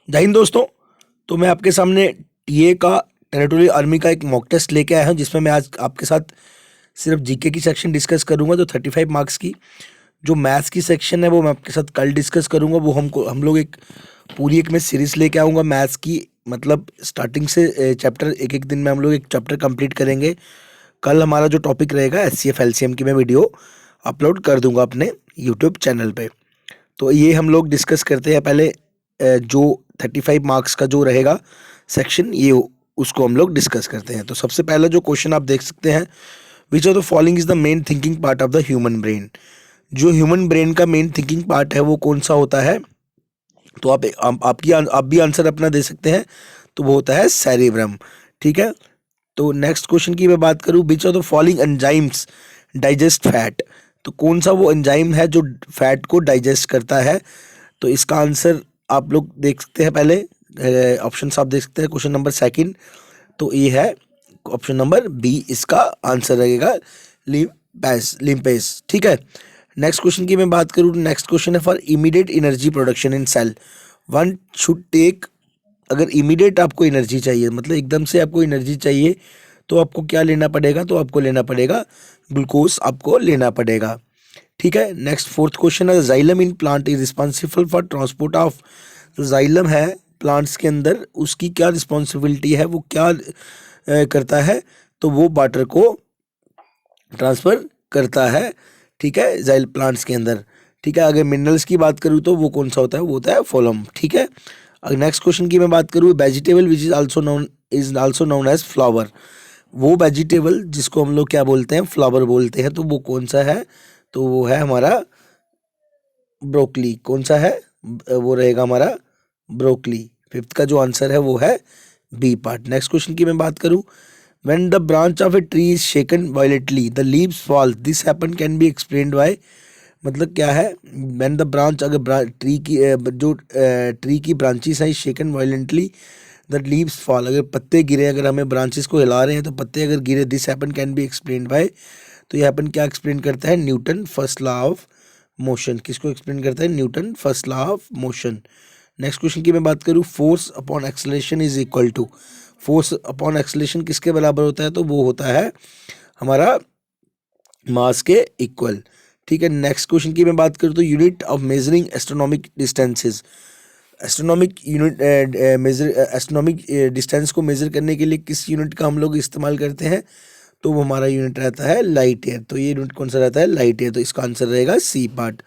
जय हिंद दोस्तों। तो मैं आपके सामने टीए का टेरिटोरियल आर्मी का एक मॉक टेस्ट लेके आया हूं, जिसमें मैं आज आपके साथ सिर्फ जीके की सेक्शन डिस्कस करूंगा। जो 35 मार्क्स की जो मैथ्स की सेक्शन है वो मैं आपके साथ कल डिस्कस करूंगा। वो हम लोग एक पूरी एक मैं सीरीज लेके आऊँगा मैथ्स की, मतलब स्टार्टिंग से चैप्टर एक एक दिन में हम लोग एक चैप्टर कंप्लीट करेंगे। कल हमारा जो टॉपिक रहेगा एचसीएफ एलसीएम की मैं वीडियो अपलोड कर दूंगा अपने यूट्यूब चैनल पे। तो ये हम लोग डिस्कस करते हैं पहले। जो 35 मार्क्स का जो रहेगा सेक्शन ये उसको हम लोग डिस्कस करते हैं। तो सबसे पहला जो क्वेश्चन आप देख सकते हैं, विच of the following is the main thinking part of the human brain. जो ह्यूमन ब्रेन का मेन थिंकिंग पार्ट है वो कौन सा होता है? तो आप भी आंसर अपना दे सकते हैं। तो वो होता है सेरिब्रम। ठीक है। तो नेक्स्ट क्वेश्चन की मैं बात करूं, विच of the following enzymes digest fat. तो कौन सा वो एंजाइम है जो फैट को डाइजेस्ट करता है? तो इसका आंसर आप लोग देख सकते हैं। पहले ऑप्शन आप देख सकते हैं क्वेश्चन नंबर सेकंड। तो ये है ऑप्शन नंबर बी, इसका आंसर रहेगा लिम्पेस। ठीक है। नेक्स्ट क्वेश्चन की मैं बात करूँ, नेक्स्ट क्वेश्चन है for immediate energy production in cell one should take. अगर इमीडिएट आपको एनर्जी चाहिए, मतलब एकदम से आपको एनर्जी चाहिए, तो आपको क्या लेना पड़ेगा? तो आपको लेना पड़ेगा ग्लूकोज, आपको लेना पड़ेगा। ठीक है। नेक्स्ट फोर्थ क्वेश्चन है, xylem in plant is responsible for transport of. जो जाइलम है प्लांट्स के अंदर, उसकी क्या रिस्पॉन्सिबिलिटी है, वो क्या करता है? तो वो वाटर को ट्रांसफर करता है। ठीक है, जाइल प्लांट्स के अंदर। ठीक है। अगर मिनरल्स की बात करूँ तो वो कौन सा होता है? वो होता है फोलम। ठीक है। अगर नेक्स्ट क्वेश्चन की मैं बात करूँ, vegetable which is also known as flower. वो वेजिटेबल जिसको हम लोग क्या बोलते हैं? फ्लावर बोलते हैं। तो वो कौन सा है? तो वो है हमारा ब्रोकली। कौन सा है? वो रहेगा हमारा ब्रोकली। फिफ्थ का जो आंसर है वो है बी पार्ट। नेक्स्ट क्वेश्चन की मैं बात करूं, when the branch of a tree is shaken violently the leaves fall, this happen can be explained bye. मतलब क्या है? व्हेन द ब्रांच, अगर ट्री की जो ट्री की ब्रांचेस हैं शेकन वायलेंटली द लीव्स फॉल, अगर पत्ते गिरे, अगर हमें ब्रांचेस को हिला रहे हैं तो पत्ते अगर गिरे, this happen can be explained by. तो ये हैपन क्या एक्सप्लेन करता है? Newton first law of motion. किसको एक्सप्लेन करता है? Newton first law of motion. Next question की मैं बात करूँ, force upon acceleration is equal to. Force upon acceleration किसके बराबर होता है? तो वो होता है हमारा मास के इक्वल। ठीक है। नेक्स्ट क्वेश्चन की मैं बात करूँ तो unit of measuring astronomic distances. Astronomic unit measure astronomic distance को मेजर करने के लिए किस यूनिट का हम लोग इस्तेमाल करते हैं? तो वो हमारा यूनिट रहता है लाइट ईयर। तो ये यूनिट कौन सा रहता है? Light year. तो इसका आंसर रहेगा C part.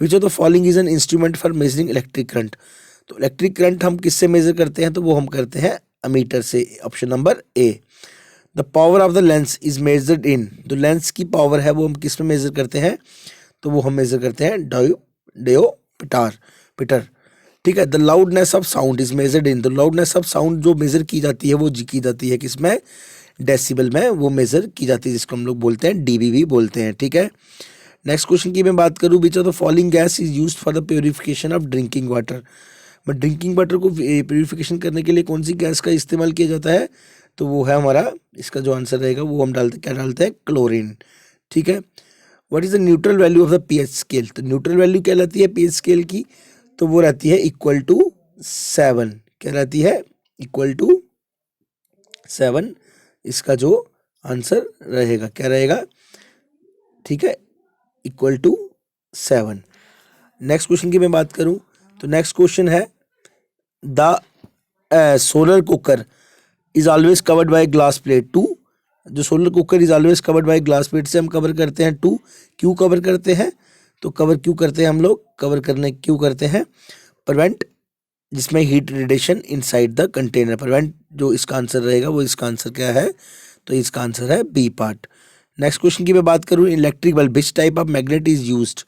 Which of the following is an instrument for measuring electric current. तो इलेक्ट्रिक करंट हम किससे मेजर करते हैं? तो वो हम करते हैं अमीटर से। Option number A. The power of the lens is measured in. तो लेंस की पावर है वो हम किस में मेजर करते हैं? तो वो हम मेजर करते हैं डायोप्टर पीटर। ठीक है। The loudness of sound is measured in. The loudness of sound जो मेजर की जाती है वो की जाती है किसमें? डेसिबल में वो मेजर की जाती है, जिसको हम लोग बोलते हैं डीबीबी बोलते हैं। ठीक है। नेक्स्ट क्वेश्चन की मैं बात करूं, विच of the following gas is used for the purification of drinking water. But drinking water को प्योरिफिकेशन करने के लिए कौन सी गैस का इस्तेमाल किया जाता है? तो वो है हमारा, इसका जो आंसर रहेगा वो हम डालते क्या डालते हैं? क्लोरीन। ठीक है। What is the neutral value of the pH scale. तो न्यूट्रल वैल्यू क्या रहती है पीएच स्केल की? तो वो रहती है इक्वल टू 7। क्या रहती है? Equal to 7। इसका जो आंसर रहेगा क्या रहेगा? ठीक है, इक्वल टू 7। नेक्स्ट क्वेश्चन की मैं बात करूं तो नेक्स्ट क्वेश्चन है, the solar cooker is always covered by glass plate to. जो solar cooker is always covered by glass plate से हम कवर करते हैं टू। क्यों कवर करते हैं? तो कवर क्यों करते हैं हम लोग? कवर करने क्यों करते हैं? प्रिवेंट, जिसमें heat radiation inside the container. Prevent जो इसका आंसर रहेगा वो इसका आंसर क्या है? तो इसका आंसर है बी पार्ट। नेक्स्ट क्वेश्चन की मैं बात करूँ, electric bulb which type of magnet is used.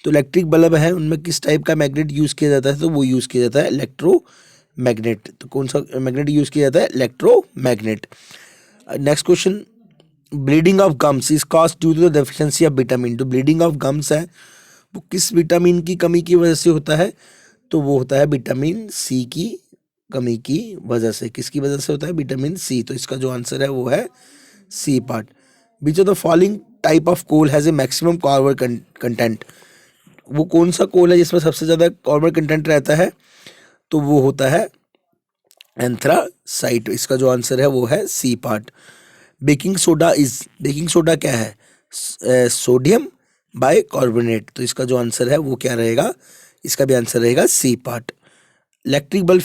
तो इलेक्ट्रिक बल्ब है उनमें किस टाइप का मैग्नेट यूज किया जाता है? तो वो यूज किया जाता है इलेक्ट्रोमैग्नेट। तो कौन सा मैग्नेट यूज किया जाता है? Electromagnet. Next question, bleeding of gums is cause due to the deficiency of vitamin. जो ब्लीडिंग ऑफ गम्स है वो किस विटामिन की कमी की वजह से होता है? तो वो होता है विटामिन सी की कमी की वजह से। किसकी वजह से होता है? Vitamin C. तो इसका जो आंसर है वो है C part. Which of the following type of coal has a maximum carbon content. वो कौन सा कोल है जिसमें सबसे ज़्यादा कार्बन कंटेंट रहता है? तो वो होता है एंथ्रासाइट। इसका जो आंसर है वो है सी पार्ट। बेकिंग सोडा क्या है? Sodium bicarbonate. तो इसका जो आंसर है वो क्या रहेगा? इसका भी आंसर रहेगा C part. Electric bulb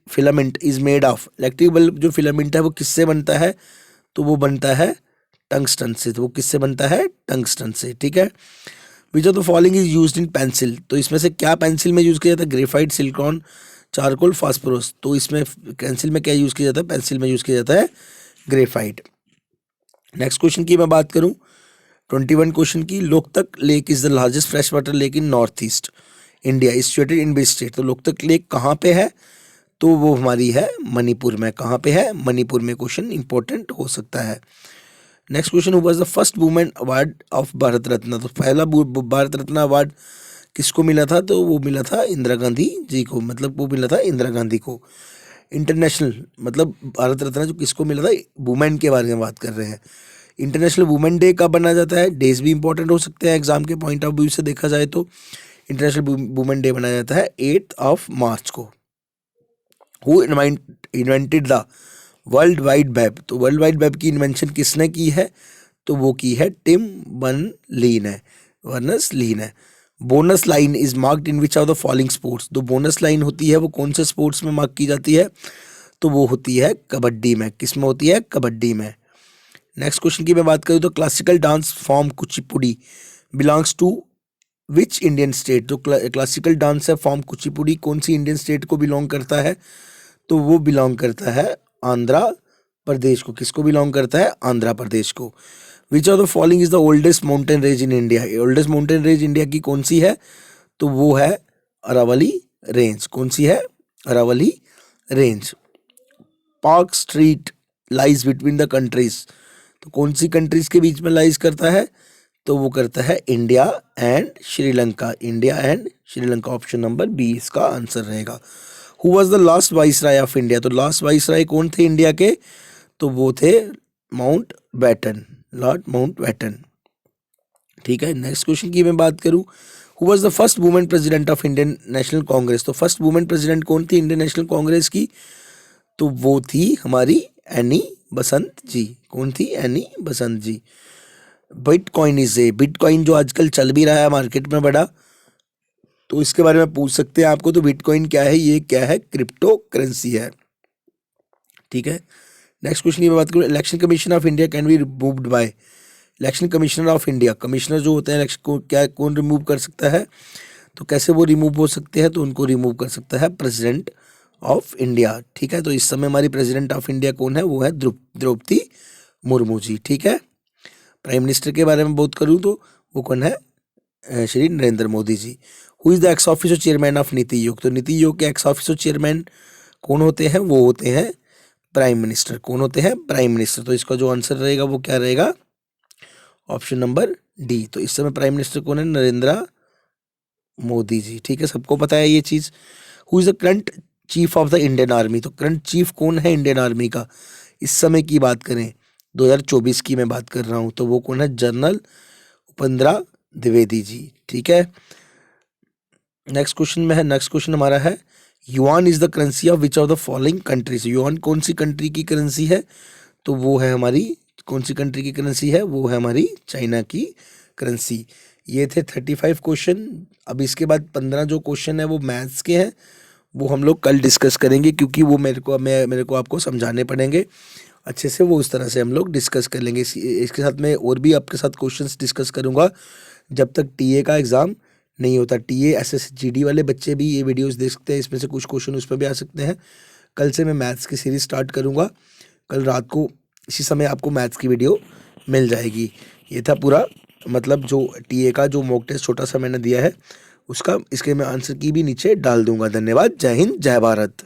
filament is made of. Electric bulb जो फिलामेंट है वो किससे बनता है? तो वो बनता है टंगस्टन से। तो वो किससे बनता है? टंगस्टन से, ठीक है। विच of the following is used in pencil. तो इसमें से क्या पेंसिल में यूज किया जाता है? Graphite, silicon, charcoal, phosphorus. तो इसमें पेंसिल में क्या यूज किया जाता है? पेंसिल में यूज किया जाता है ग्रेफाइट। नेक्स्ट क्वेश्चन की मैं बात करूं 21 क्वेश्चन की, Loktak lake is the largest fresh water lake in north east India, is situated in which state. तो लोकतक लेक कहाँ पे है? तो वो हमारी है मणिपुर में। कहाँ पे है? मणिपुर में। क्वेश्चन इंपॉर्टेंट हो सकता है। Next question, who was the first women award of Bharat Ratna. तो पहला भारत रत्न अवार्ड किसको मिला था? तो वो मिला था इंदिरा गांधी जी को। मतलब वो मिला था इंदिरा गांधी को। इंटरनेशनल मतलब भारत रत्न जो किसको मिला था? वुमेन के बारे में बात कर रहे हैं। इंटरनेशनल वुमेन डे कब बनाया जाता है? डेज भी इंपॉर्टेंट हो सकते हैं एग्जाम के पॉइंट ऑफ व्यू से देखा जाए तो। इंटरनेशनल वुमेन डे बनाया जाता है 8 मार्च को। Who invented the world wide web. तो वर्ल्ड वाइड वेब की इन्वेंशन किसने की है? तो वो की है टिम बर्नर्स लीन है। Bonus line is marked in which of the following sports. जो बोनस लाइन होती है वो कौन से स्पोर्ट्स में मार्क की जाती है? तो वो होती है कबड्डी में। किस में होती है? कबड्डी में। नेक्स्ट क्वेश्चन की मैं बात करूँ तो classical dance form Kuchipudi belongs to which Indian state. जो क्लासिकल डांस है फॉर्म कुचिपुड़ी कौन सी इंडियन स्टेट को बिलोंग करता है? तो वो बिलोंग करता है आंध्रा प्रदेश को। किसको बिलोंग करता है? आंध्रा प्रदेश को। विच of the following is the oldest mountain range in India. Oldest mountain range India की कौन सी है? तो वो है अरावली रेंज। कौन सी है? Aravalli range. Park street lies between the countries. तो कौन सी कंट्रीज के बीच में लाइज करता है? तो वो करता है India and Sri Lanka. India and Sri Lanka. Option number B इसका आंसर रहेगा। Who was the last viceroy of India. तो लास्ट वाइसराय कौन थे इंडिया के? तो वो थे Mountbatten, Lord Mountbatten. ठीक है। नेक्स्ट क्वेश्चन की मैं बात करूं, who was the first women president of Indian National Congress. तो फर्स्ट वुमेन प्रेसिडेंट कौन थी इंडियन नेशनल कांग्रेस की? तो वो थी हमारी एनी बसंत जी। कौन थी? Annie Besant ji. Bitcoin is a, bitcoin जो आजकल चल भी रहा है मार्केट में बड़ा, तो इसके बारे में पूछ सकते हैं आपको। तो बिटकॉइन क्या है? ये क्या है? क्रिप्टो करेंसी है। ठीक है। नेक्स्ट क्वेश्चन की मैं बात करूँ, election commission of India can be removed by. Election commissioner of India, commissioner जो होते हैं इलेक्शन को क्या कौन रिमूव कर सकता है? तो कैसे वो रिमूव हो सकते हैं? तो उनको रिमूव कर सकता है प्रेसिडेंट ऑफ इंडिया। ठीक है। तो इस समय हमारी प्रेसिडेंट ऑफ इंडिया कौन है? वो है द्रौपदी मुर्मू जी। ठीक है। प्राइम मिनिस्टर के बारे में बात करूँ तो वो कौन है? Shri Narendra Modi ji. Who is the ex officio chairman of NITI Aayog. तो नीति आयोग के एक्स ऑफिसर चेयरमैन कौन होते हैं? वो होते हैं प्राइम मिनिस्टर। कौन होते हैं? Prime minister. तो इसका जो आंसर रहेगा वो क्या रहेगा? Option number D. तो इस समय प्राइम मिनिस्टर कौन है? नरेंद्र मोदी जी। ठीक है। सबको पता है ये चीज। Who is the current chief of the Indian army. तो करंट चीफ कौन है इंडियन आर्मी का? इस समय की बात करें 2024 की मैं बात कर रहा हूं, तो वो कौन है? जनरल उपेंद्र द्विवेदी जी। ठीक है। नेक्स्ट क्वेश्चन में है, नेक्स्ट क्वेश्चन हमारा है, yuan is the currency of which of the following countries. Yuan कौन सी कंट्री की करेंसी है? तो वो है हमारी कौन सी कंट्री की करेंसी है? वो है हमारी चाइना की करेंसी। ये थे 35 क्वेश्चन। अब इसके बाद 15 जो क्वेश्चन है वो मैथ्स के हैं, वो हम लोग कल डिस्कस करेंगे, क्योंकि वो मेरे को आपको समझाने पड़ेंगे अच्छे से। वो उस तरह से हम लोग डिस्कस कर लेंगे। इसके साथ मैं और भी आपके साथ क्वेश्चंस डिस्कस करूंगा जब तक टीए का एग्ज़ाम नहीं होता। टीए एसएसजीडी वाले बच्चे भी ये वीडियोस देख सकते हैं, इसमें से कुछ क्वेश्चन उस पर भी आ सकते हैं। कल से मैं मैथ्स की सीरीज स्टार्ट करूंगा। कल रात को इसी समय आपको मैथ्स की वीडियो मिल जाएगी। ये था पूरा मतलब जो टीए का जो मॉक टेस्ट छोटा सा मैंने दिया है उसका, इसके मैं आंसर की भी नीचे डाल दूंगा। धन्यवाद। जय हिंद, जय भारत।